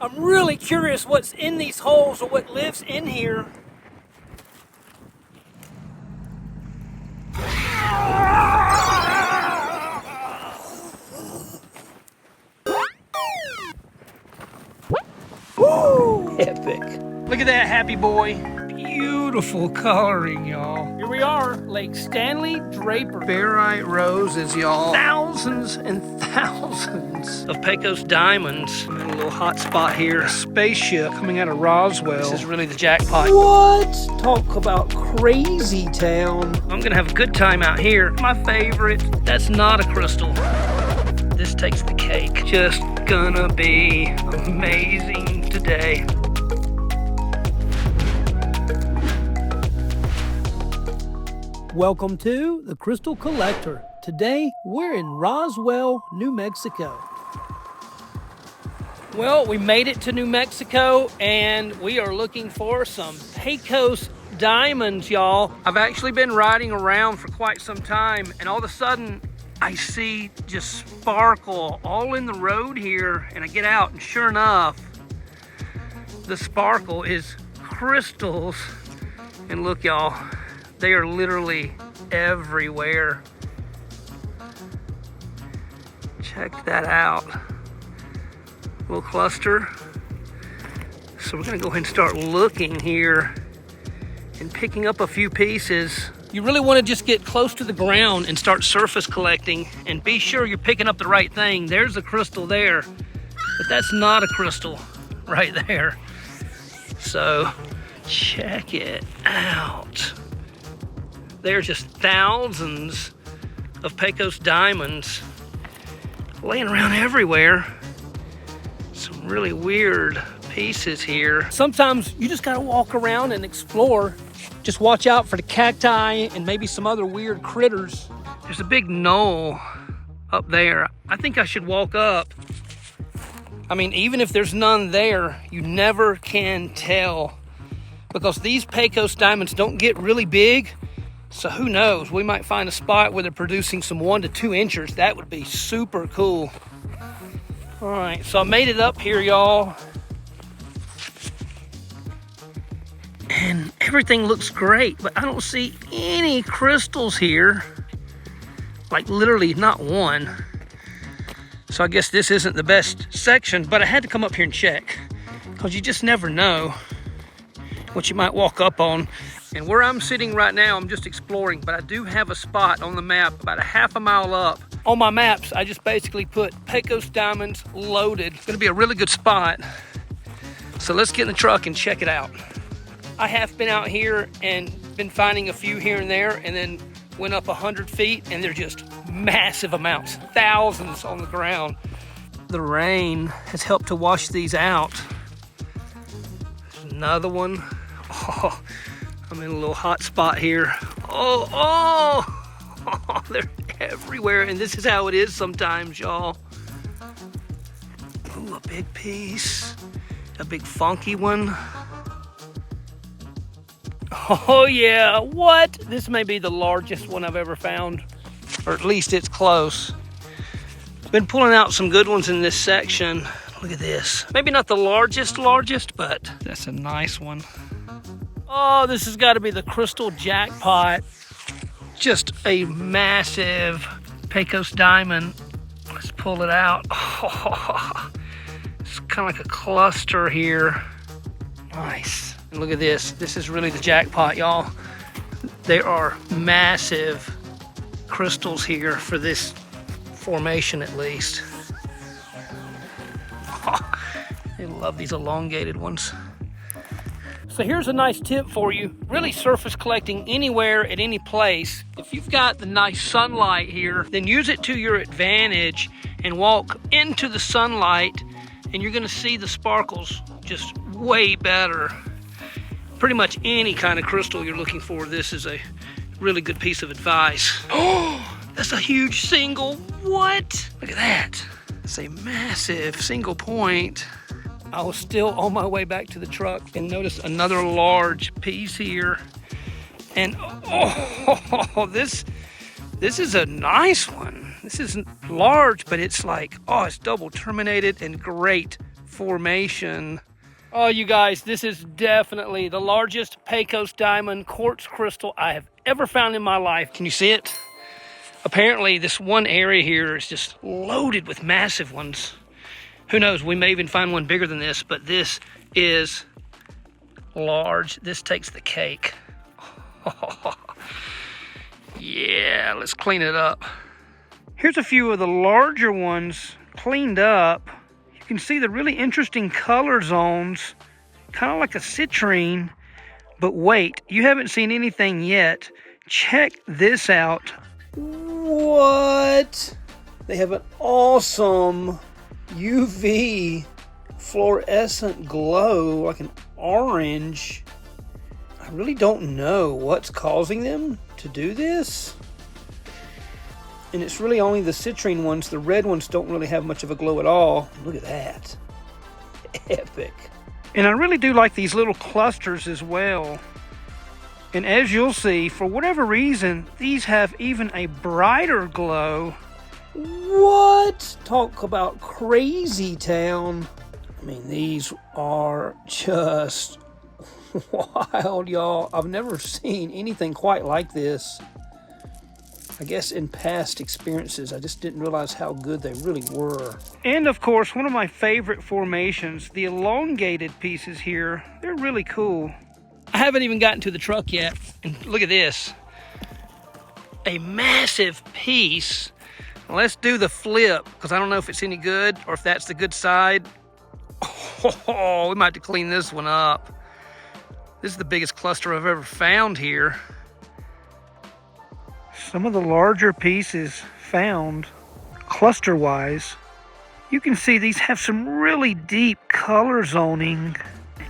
I'm really curious what's in these holes or what lives in here. Woo! Epic. Look at that happy boy. Beautiful coloring, y'all. Here we are, Lake Stanley Draper. Barite Roses, y'all. Thousands and thousands of Pecos Diamonds. I'm in a little hot spot here. A spaceship coming out of Roswell. This is really the jackpot. What? Talk about crazy town. I'm gonna have a good time out here. My favorite. That's not a crystal. This takes the cake. Just gonna be amazing today. Welcome to the Crystal Collector. Today, we're in Roswell, New Mexico. Well, we made it to New Mexico and we are looking for some Pecos Diamonds, y'all. I've actually been riding around for quite some time and all of a sudden I see just sparkle all in the road here, and I get out and sure enough, the sparkle is crystals. And look, y'all, they are literally everywhere. Check that out. Little cluster. So we're gonna go ahead and start looking here and picking up a few pieces. You really wanna just get close to the ground and start surface collecting and be sure you're picking up the right thing. There's a crystal there, but that's not a crystal right there. So check it out. There's just thousands of Pecos Diamonds laying around everywhere. Some really weird pieces here. Sometimes you just gotta walk around and explore. Just watch out for the cacti and maybe some other weird critters. There's a big knoll up there. I think I should walk up. I mean, even if there's none there, you never can tell because these Pecos Diamonds don't get really big. So who knows, we might find a spot where they're producing some 1 to 2 inchers. That would be super cool. All right, so I made it up here, y'all. And everything looks great, but I don't see any crystals here. Like literally not one. So I guess this isn't the best section, but I had to come up here and check because you just never know what you might walk up on. And where I'm sitting right now, I'm just exploring, but I do have a spot on the map about a half a mile up. On my maps, I just basically put Pecos Diamonds loaded. It's gonna be a really good spot. So let's get in the truck and check it out. I have been out here and been finding a few here and there and then went up 100 feet and they're just massive amounts, thousands on the ground. The rain has helped to wash these out. There's another one. Oh, I'm in a little hot spot here. Oh, they're everywhere. And this is how it is sometimes, y'all. Ooh, a big piece. A big funky one. Oh yeah, what? This may be the largest one I've ever found. Or at least it's close. Been pulling out some good ones in this section. Look at this. Maybe not the largest, but that's a nice one. Oh, this has got to be the crystal jackpot. Just a massive Pecos Diamond. Let's pull it out. Oh, it's kind of like a cluster here. Nice. And look at this. This is really the jackpot, y'all. There are massive crystals here for this formation, at least. Oh, I love these elongated ones. So here's a nice tip for you. Really surface collecting anywhere at any place. If you've got the nice sunlight here, then use it to your advantage and walk into the sunlight and you're gonna see the sparkles just way better. Pretty much any kind of crystal you're looking for, this is a really good piece of advice. Oh, that's a huge single. What? Look at that. It's a massive single point. I was still on my way back to the truck and noticed another large piece here. And oh, this is a nice one. This isn't large, but it's like, oh, it's double terminated and great formation. Oh, you guys, this is definitely the largest Pecos Diamond quartz crystal I have ever found in my life. Can you see it? Apparently, this one area here is just loaded with massive ones. Who knows, we may even find one bigger than this, but this is large. This takes the cake. Yeah, let's clean it up. Here's a few of the larger ones cleaned up. You can see the really interesting color zones, kind of like a citrine. But wait, you haven't seen anything yet. Check this out. What? They have an awesome UV fluorescent glow, like an orange. I really don't know what's causing them to do this. And it's really only the citrine ones. The red ones don't really have much of a glow at all. Look at that. Epic. And I really do like these little clusters as well. And as you'll see, for whatever reason, these have even a brighter glow. What? Talk about crazy town. I mean, these are just wild, y'all. I've never seen anything quite like this. I guess in past experiences, I just didn't realize how good they really were. And of course, one of my favorite formations, the elongated pieces here, they're really cool. I haven't even gotten to the truck yet. And look at this. A massive piece. Let's do the flip, because I don't know if it's any good or if that's the good side. Oh, we might have to clean this one up. This is the biggest cluster I've ever found here. Some of the larger pieces found cluster-wise. You can see these have some really deep color zoning.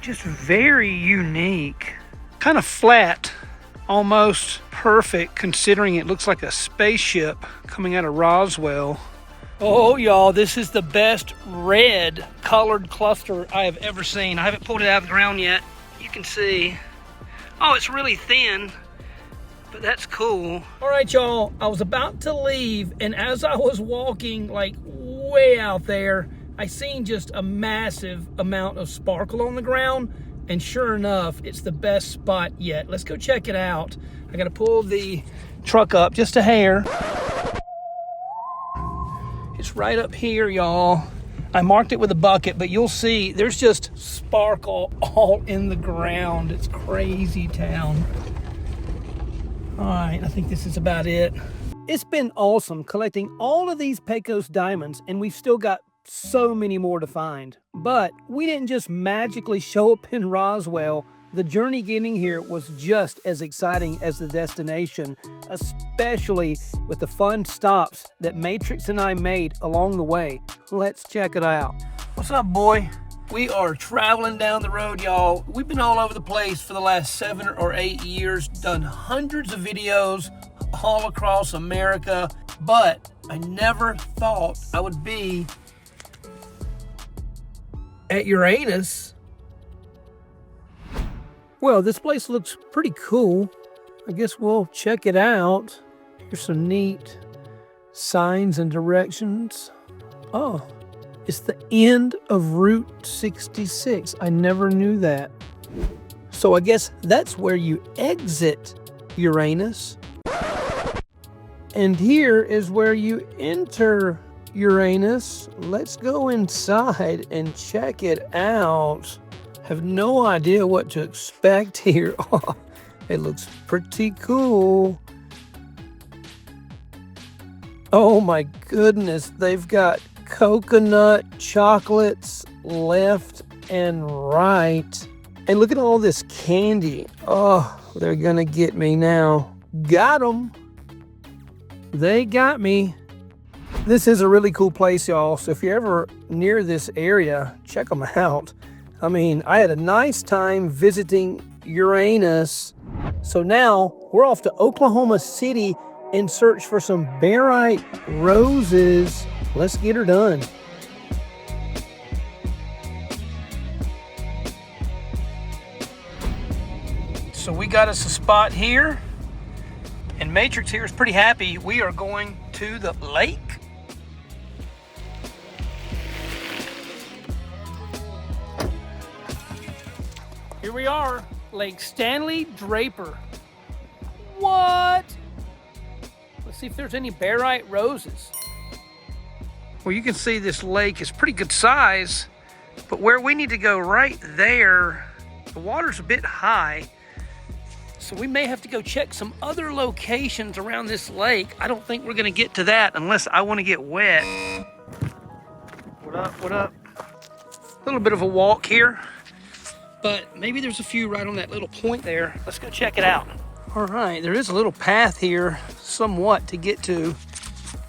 Just very unique. Kind of flat, almost perfect, considering it looks like a spaceship coming out of Roswell. Oh, y'all, this is the best red colored cluster I have ever seen. I haven't pulled it out of the ground yet. You can see. Oh, it's really thin. But that's cool. All right, y'all, I was about to leave, and as I was walking like way out there, I seen just a massive amount of sparkle on the ground, and sure enough, it's the best spot yet. Let's go check it out. I gotta pull the truck up just a hair. It's right up here, y'all. I marked it with a bucket, but you'll see there's just sparkle all in the ground. It's crazy town. All right, I think this is about it. It's been awesome collecting all of these Pecos Diamonds, and we've still got so many more to find. But we didn't just magically show up in Roswell. The journey getting here was just as exciting as the destination, especially with the fun stops that Matrix and I made along the way. Let's check it out. What's up, boy? We are traveling down the road, y'all. We've been all over the place for the last 7 or 8 years, done hundreds of videos all across America, but I never thought I would be at Uranus. Well, this place looks pretty cool. I guess we'll check it out. Here's some neat signs and directions. Oh. It's the end of Route 66. I never knew that. So I guess that's where you exit Uranus. And here is where you enter Uranus. Let's go inside and check it out. Have no idea what to expect here. Oh, it looks pretty cool. Oh my goodness, they've got coconut chocolates left and right. And look at all this candy. Oh, they're gonna get me now. Got them. They got me. This is a really cool place, y'all. So if you're ever near this area, check them out. I mean, I had a nice time visiting Uranus. So now we're off to Oklahoma City and search for some Barite Roses. Let's get her done. So we got us a spot here, and Matrix here is pretty happy. We are going to the lake. Here we are, Lake Stanley Draper. What? Let's see if there's any Barite Roses. Well, you can see this lake is pretty good size, but where we need to go right there, the water's a bit high. So we may have to go check some other locations around this lake. I don't think we're gonna get to that unless I wanna get wet. What up, what up? A little bit of a walk here, but maybe there's a few right on that little point there. Let's go check it out. All right, there is a little path here somewhat to get to.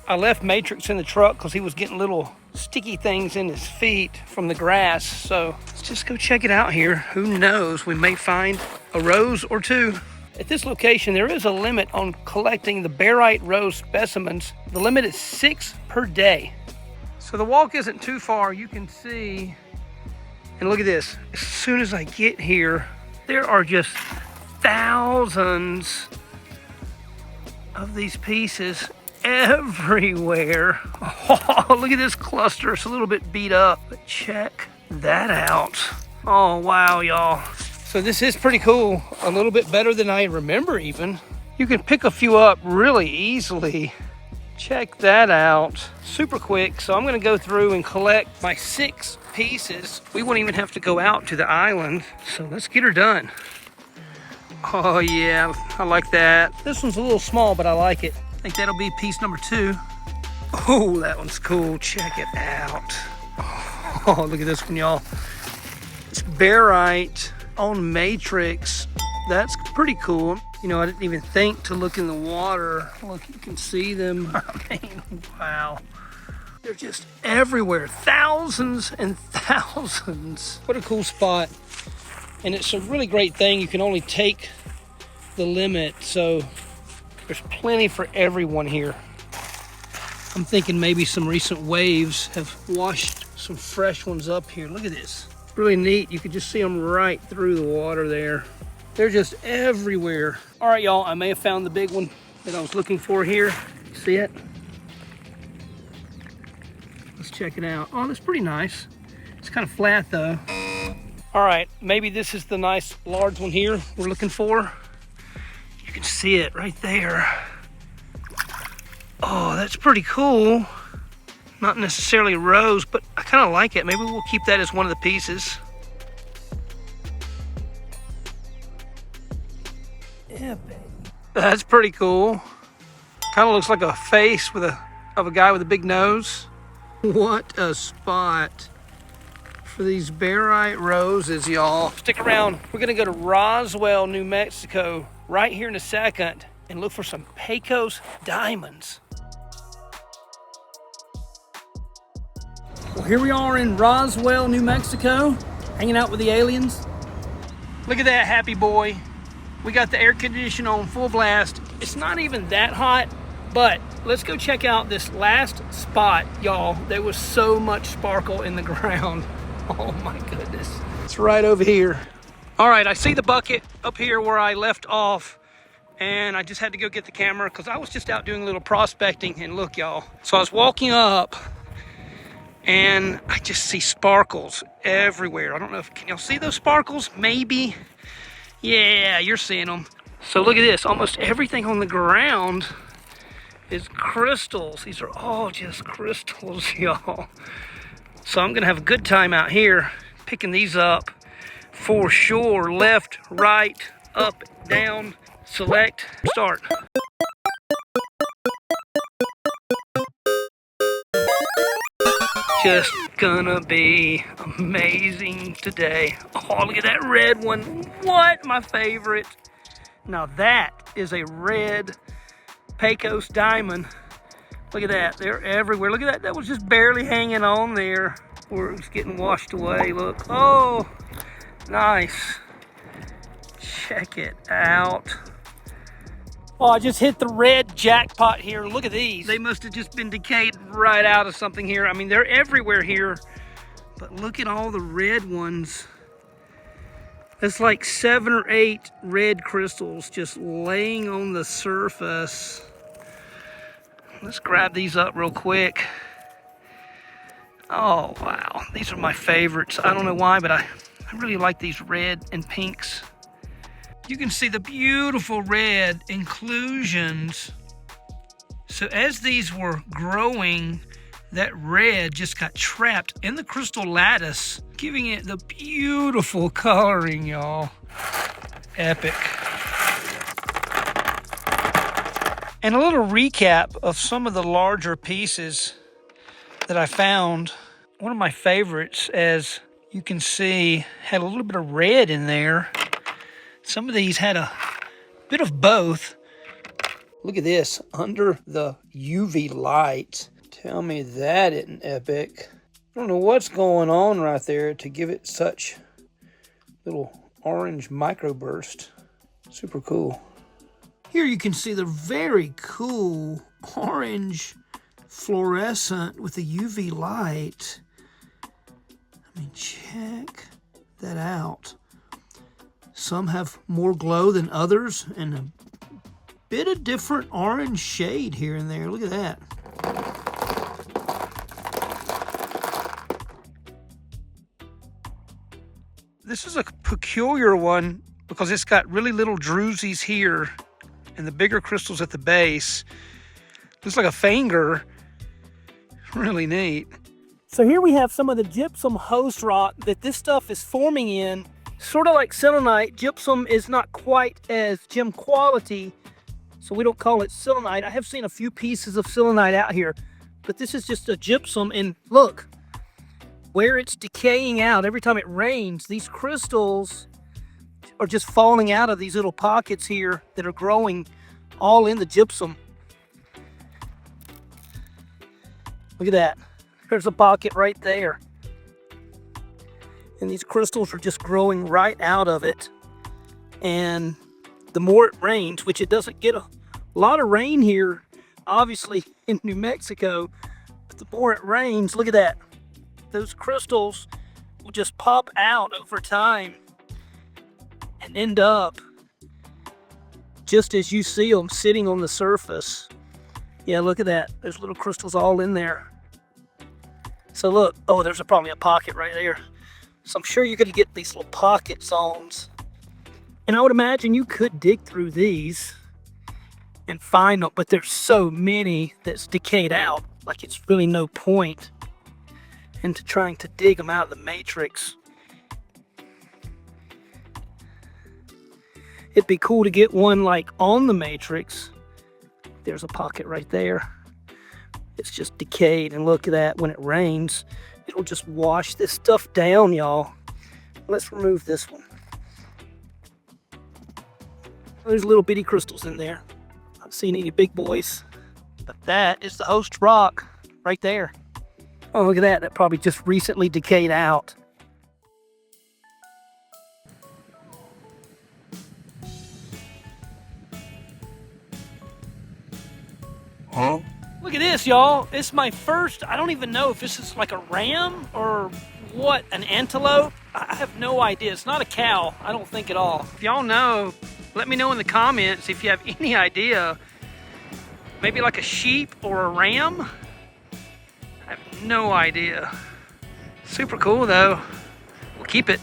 I left Matrix in the truck because he was getting little sticky things in his feet from the grass. So let's just go check it out here. Who knows, we may find a rose or two. At this location, there is a limit on collecting the Barite Rose specimens. The limit is 6 per day. So the walk isn't too far, you can see. And look at this, as soon as I get here, there are just thousands of these pieces everywhere. Oh, look at this cluster. It's a little bit beat up, but check that out. Oh, wow, y'all. So this is pretty cool. A little bit better than I remember even. You can pick a few up really easily. Check that out. Super quick. So I'm gonna go through and collect my 6 pieces. We won't even have to go out to the island. So let's get her done. Oh yeah, I like that. This one's a little small, but I like it. I think that'll be piece number 2. Oh, that one's cool. Check it out. Oh, look at this one, y'all. It's Barite on Matrix. That's pretty cool. You know, I didn't even think to look in the water. Look, you can see them. I mean, wow. They're just everywhere. Thousands and thousands. What a cool spot. And it's a really great thing. You can only take the limit, so there's plenty for everyone here. I'm thinking maybe some recent waves have washed some fresh ones up here. Look at this. Really neat. You could just see them right through the water there. They're just everywhere. All right, y'all, I may have found the big one that I was looking for here. See it? Let's check it out. Oh, that's pretty nice. It's kind of flat though. All right, maybe this is the nice large one here we're looking for. You can see it right there. Oh, that's pretty cool. Not necessarily rose, but I kind of like it. Maybe we'll keep that as one of the pieces. Yeah, baby. That's pretty cool. Kind of looks like a face of a guy with a big nose. What a spot for these Barite Roses, y'all. Stick around. We're gonna go to Roswell, New Mexico, right here in a second, and look for some Pecos Diamonds. Well, here we are in Roswell, New Mexico, hanging out with the aliens. Look at that happy boy. We got the air conditioner on full blast. It's not even that hot, but let's go check out this last spot, y'all. There was so much sparkle in the ground. Oh my goodness. It's right over here. All right, I see the bucket up here where I left off, and I just had to go get the camera because I was just out doing a little prospecting. And look, y'all. So I was walking up and I just see sparkles everywhere. I don't know if, can y'all see those sparkles? Maybe. Yeah, you're seeing them. So look at this. Almost everything on the ground is crystals. These are all just crystals, y'all. So I'm gonna have a good time out here picking these up for sure. Left, right, up, down, select, start. Just gonna be amazing today. Oh, look at that red one. What? My favorite. Now that is a red Pecos Diamond. Look at that. They're everywhere. Look at that. That was just barely hanging on there where it was getting washed away. Look. Oh, nice. Check it out. Oh, I just hit the red jackpot here. Look at these. They must have just been decayed right out of something here. I mean, they're everywhere here. But look at all the red ones. It's like 7 or 8 red crystals just laying on the surface. Let's grab these up real quick. Oh, wow. These are my favorites. I don't know why, but I I really like these red and pinks. You can see the beautiful red inclusions. So as these were growing, that red just got trapped in the crystal lattice, giving it the beautiful coloring, y'all. Epic. And a little recap of some of the larger pieces that I found. One of my favorites, as you can see, had a little bit of red in there. Some of these had a bit of both. Look at this, under the UV light. Tell me that isn't epic. I don't know what's going on right there to give it such little orange microburst. Super cool. Here you can see the very cool orange fluorescent with the UV light. I mean, check that out. Some have more glow than others, and a bit of different orange shade here and there. Look at that. This is a peculiar one because it's got really little drusies here and the bigger crystals at the base. Looks like a finger. Really neat. So here we have some of the gypsum host rock that this stuff is forming in. Sort of like selenite, gypsum is not quite as gem quality, so we don't call it selenite. I have seen a few pieces of selenite out here, but this is just a gypsum, and look, where it's decaying out every time it rains, these crystals are just falling out of these little pockets here that are growing all in the gypsum. Look at that. There's a pocket right there. And these crystals are just growing right out of it. And the more it rains, which it doesn't get a lot of rain here, obviously in New Mexico, but the more it rains, look at that. Those crystals will just pop out over time and end up just as you see them sitting on the surface. Yeah, look at that. There's little crystals all in there. So look, oh, there's probably a pocket right there. So I'm sure you're going to get these little pocket zones. And I would imagine you could dig through these and find them, but there's so many that's decayed out, like it's really no point into trying to dig them out of the matrix. It'd be cool to get one like on the matrix. There's a pocket right there. It's just decayed, and look at that. When it rains, it'll just wash this stuff down, y'all. Let's remove this one. There's little bitty crystals in there. Not seen any big boys, but that is the host rock right there. Oh, look at that. That probably just recently decayed out. Huh? Look at this, y'all. It's my first, I don't even know if this is like a ram or what, an antelope. I have no idea. It's not a cow, I don't think at all. If y'all know, let me know in the comments if you have any idea. Maybe like a sheep or a ram? I have no idea. Super cool though. We'll keep it.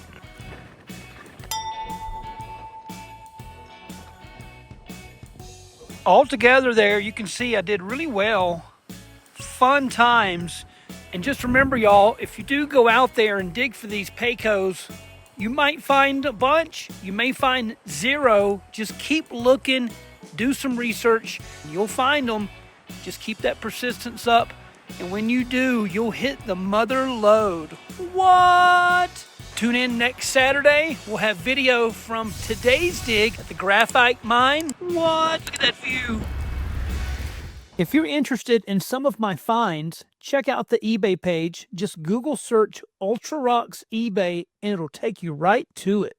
All together there, you can see I did really well. Fun times. And just remember, y'all, if you do go out there and dig for these Pecos, you might find a bunch, you may find zero. Just keep looking, do some research, and you'll find them. Just keep that persistence up, and when you do, you'll hit the mother lode. What? Tune in next Saturday. We'll have video from today's dig at the graphite mine. What? Look at that view. If you're interested in some of my finds, check out the eBay page. Just Google search Ultra Rocks eBay and it'll take you right to it.